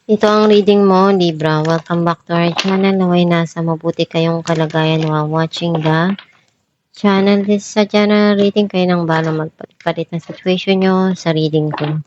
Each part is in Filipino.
Ito ang reading mo, Libra. Welcome back to our channel. Naway nasa mabuti kayong kalagayan while watching the channel. This sa general reading, kayo nang bahala magpalit ng situation nyo sa reading ko.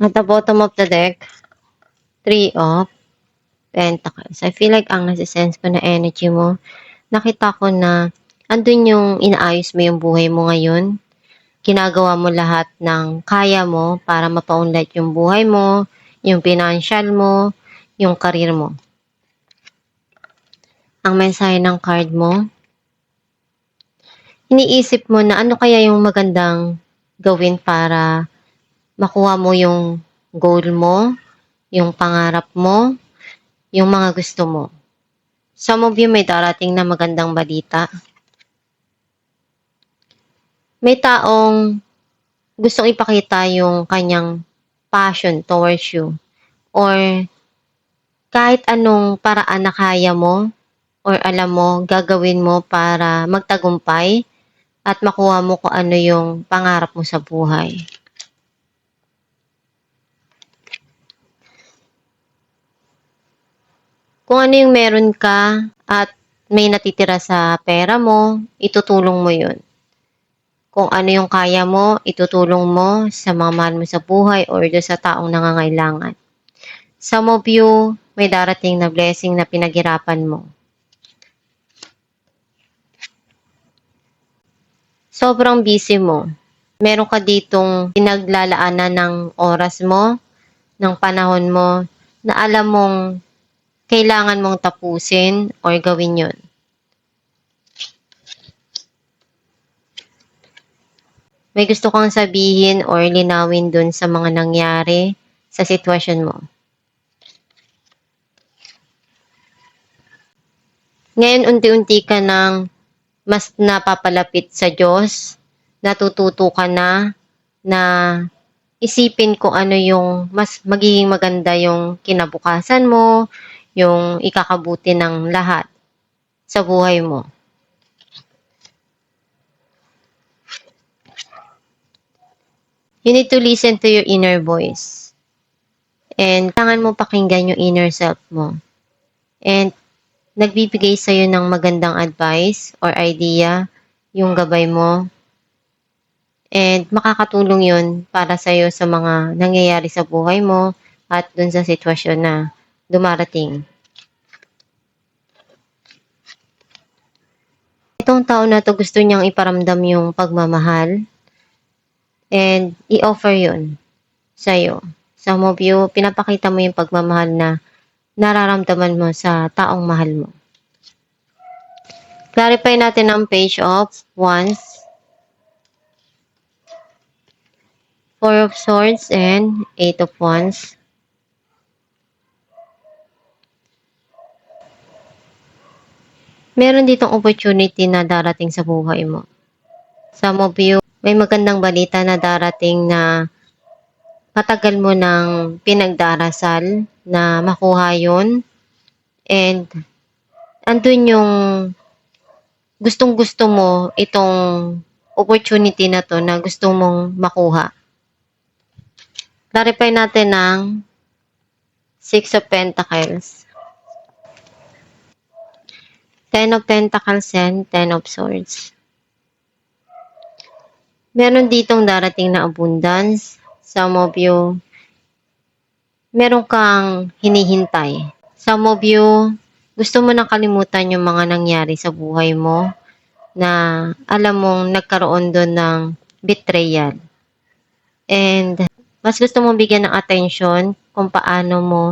At the bottom of the deck, 3 of Pentacles. I feel like ang nasisense ko na energy mo, nakita ko na andun yung inaayos mo yung buhay mo ngayon. Ginagawa mo lahat ng kaya mo para mapaunlad yung buhay mo, yung financial mo, yung career mo. Ang mensahe ng card mo, iniisip mo na ano kaya yung magandang gawin para makuha mo yung goal mo, yung pangarap mo, yung mga gusto mo. Some of you may darating na magandang balita. May taong gustong ipakita yung kanyang passion towards you. Or kahit anong paraan na kaya mo or alam mo, gagawin mo para magtagumpay at makuha mo kung ano yung pangarap mo sa buhay. Kung ano yung meron ka at may natitira sa pera mo, itutulong mo yun. Kung ano yung kaya mo, itutulong mo sa mga mahal mo sa buhay or doon sa taong nangangailangan. Some of you, may darating na blessing na pinaghirapan mo. Sobrang busy mo. Meron ka ditong pinaglalaanan ng oras mo, ng panahon mo, na alam mong kailangan mong tapusin or gawin yun. May gusto kang sabihin or linawin dun sa mga nangyari sa sitwasyon mo. Ngayon, unti-unti ka nang mas napapalapit sa Diyos, natututo ka na isipin kung ano yung mas magiging maganda yung kinabukasan mo, yung ikakabuti ng lahat sa buhay mo. You need to listen to your inner voice. And kailangan mo pakinggan yung inner self mo. And nagbibigay sa'yo ng magandang advice or idea yung gabay mo. And makakatulong yun para sa'yo sa mga nangyayari sa buhay mo at dun sa sitwasyon na dumarating. Itong tao na to gusto niyang iparamdam yung pagmamahal and i-offer yun sa'yo. Some of you, pinapakita mo yung pagmamahal na nararamdaman mo sa taong mahal mo. Clarify natin ang Page of Wands, Four of Swords, and Eight of Wands. Meron ditong opportunity na darating sa buhay mo. Some of you, may magandang balita na darating na matagal mo nang pinagdarasal na makuha yun. And andun yung gustong-gusto mo itong opportunity na to na gusto mong makuha. Clarify natin ng Six of Pentacles, Ten of Pentacles, and Ten of Swords. Meron ditong darating na abundance. Some of you, meron kang hinihintay. Some of you, gusto mo nang kalimutan yung mga nangyari sa buhay mo na alam mong nagkaroon doon ng betrayal. And mas gusto mong bigyan ng attention kung paano mo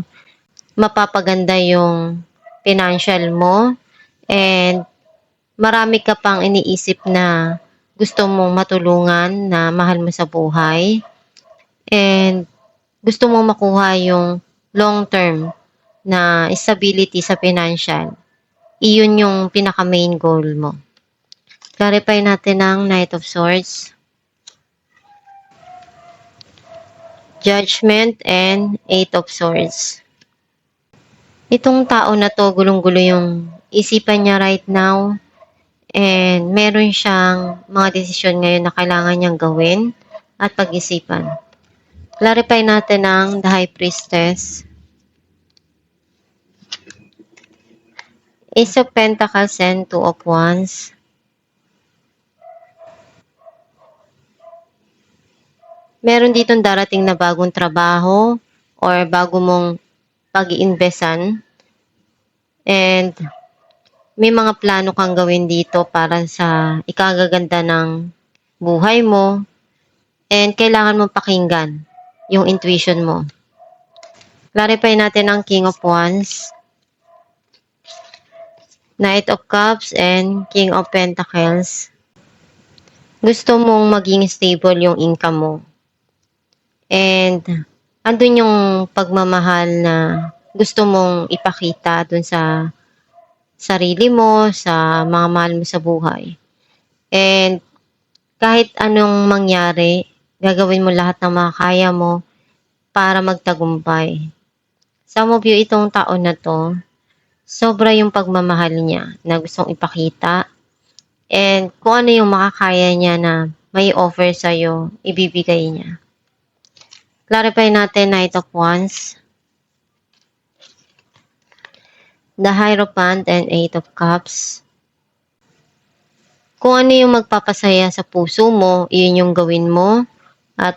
mapapaganda yung financial mo. And marami ka pang iniisip na gusto mong matulungan na mahal mo sa buhay. And gusto mong makuha yung long-term na stability sa financial. Iyon yung pinaka-main goal mo. Clarify natin ang Knight of Swords. Judgment, and Eight of Swords. Itong tao na to, gulong-gulo yung isipan niya right now. And meron siyang mga desisyon ngayon na kailangan niyang gawin at pag-isipan. Clarify natin ang The High Priestess. Ace of Pentacles and Two of Wands. Meron ditong darating na bagong trabaho or bago mong pag-iinvestan. And may mga plano kang gawin dito para sa ikagaganda ng buhay mo. And kailangan mong pakinggan yung intuition mo. Clarify natin ang King of Wands, Knight of Cups, and King of Pentacles. Gusto mong maging stable yung income mo. And andun yung pagmamahal na gusto mong ipakita dun sa sarili mo, sa mga mahal mo sa buhay. And kahit anong mangyari, gagawin mo lahat ng makakaya mo para magtagumpay. Some of you, itong taon na to, sobra yung pagmamahal niya na gustong ipakita. And kung ano yung makakaya niya na may offer sa'yo, ibibigay niya. Clarify natin Knight of Wands, the Hierophant, and Eight of Cups. Kung ano yung magpapasaya sa puso mo, yun yung gawin mo. At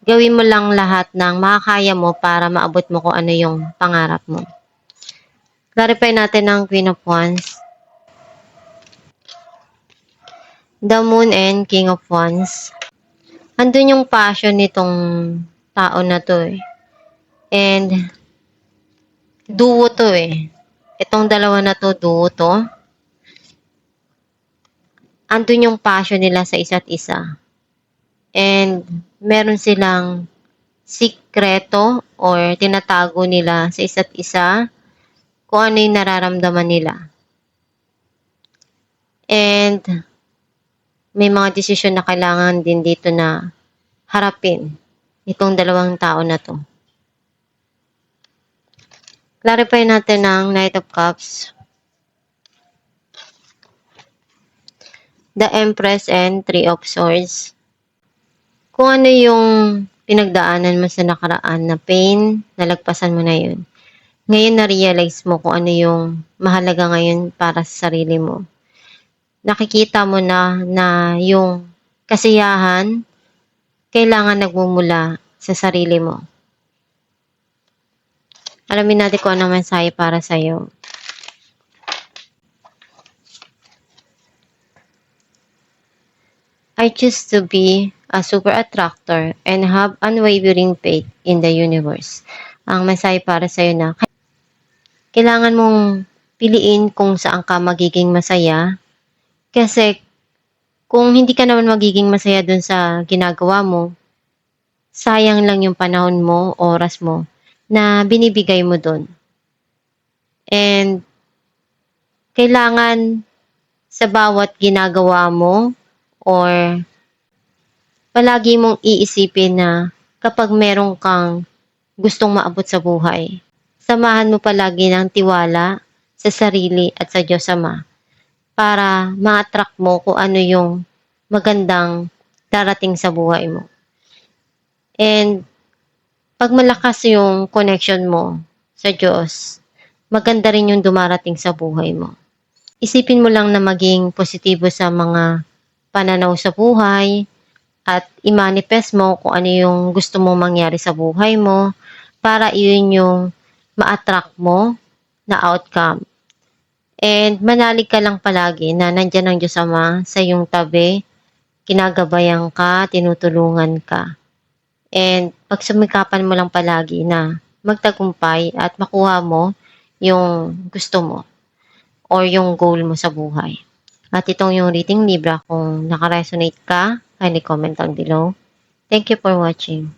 gawin mo lang lahat ng makakaya mo para maabot mo kung ano yung pangarap mo. Clarify natin ang Queen of Wands, the Moon, and King of Wands. Andun yung passion nitong tao na to eh. And duo to eh. Itong dalawa na to, duo to. Andun yung passion nila sa isa't isa. And meron silang sikreto or tinatago nila sa isa't isa kung ano yung nararamdaman nila. And may mga desisyon na kailangan din dito na harapin itong dalawang tao na to. Clarify natin ang Knight of Cups, the Empress, and Three of Swords. Kung ano yung pinagdaanan mo sa nakaraan na pain, nalagpasan mo na yun. Ngayon na-realize mo kung ano yung mahalaga ngayon para sa sarili mo. Nakikita mo na yung kasiyahan kailangan nagmumula sa sarili mo. Alamin natin kung ano mensahe para sa'yo. I choose to be a super attractor and have unwavering faith in the universe. Ang mensahe para sa'yo na kailangan mong piliin kung saan ka magiging masaya. Kasi kung hindi ka naman magiging masaya dun sa ginagawa mo, sayang lang yung panahon mo, oras mo, na binibigay mo dun. And kailangan sa bawat ginagawa mo or palagi mong iisipin na kapag meron kang gustong maabot sa buhay, samahan mo palagi ng tiwala sa sarili at sa Diyos Ama para ma-attract mo kung ano yung magandang darating sa buhay mo. And pag malakas yung connection mo sa Diyos, maganda rin yung dumarating sa buhay mo. Isipin mo lang na maging positibo sa mga pananaw sa buhay at i-manifest mo kung ano yung gusto mo mangyari sa buhay mo para iyon yung ma-attract mo na outcome. And manalig ka lang palagi na nandyan ang Diyos Ama sa iyong tabi, kinagabayan ka, tinutulungan ka. And pagsumikapan mo lang palagi na magtagumpay at makuha mo yung gusto mo or yung goal mo sa buhay. At itong yung reading Libra, kung nakaresonate ka, kindly comment down below. Thank you for watching.